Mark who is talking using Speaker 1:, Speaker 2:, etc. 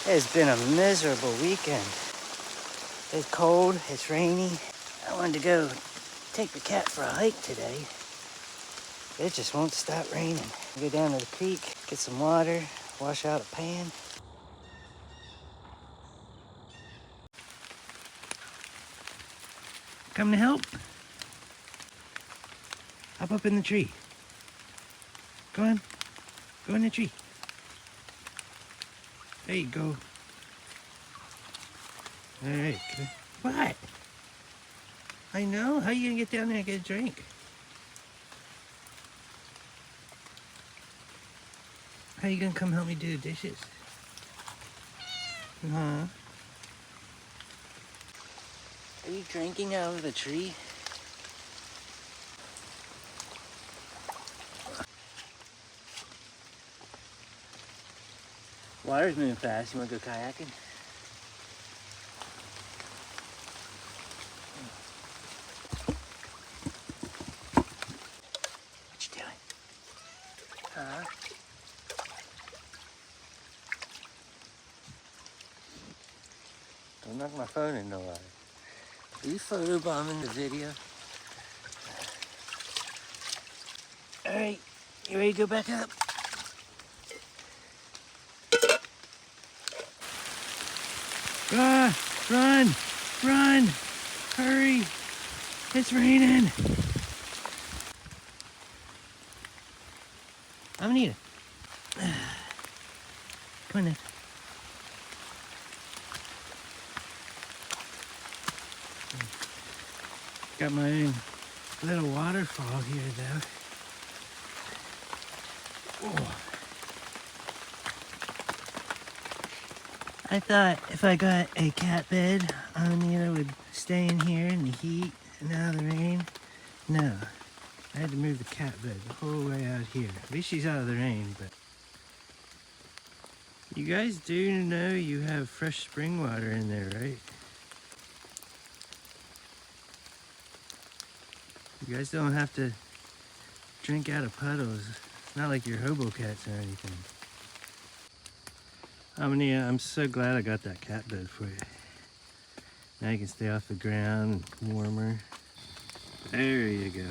Speaker 1: It's been a miserable weekend. It's cold, it's rainy. I wanted to go take the cat for a hike today. It just won't stop raining. Go down to the creek, get some water, wash out a pan. Come to help? Hop up in the tree. Go on. Go in the tree. There you go. All right. Good. What? I know. How are you going to get down there and get a drink? How are you going to come help me do the dishes? Uh-huh. Are you drinking out of the tree? Water's moving fast. You want to go kayaking? What you doing? Huh? Don't knock my phone in the water. Are you photobombing the video? Alright, you ready to go back up? Ah, run! Run! Hurry! It's raining! Amanita. Come on in. Got my own little waterfall here though. Oh. I thought if I got a cat bed, Amanita would stay in here in the heat and out of the rain. No, I had to move the cat bed the whole way out here. At least she's out of the rain, but... You guys do know you have fresh spring water in there, right? You guys don't have to drink out of puddles. It's not like you're hobo cats or anything. Amanita, I'm so glad I got that cat bed for you. Now you can stay off the ground and warmer. There you go.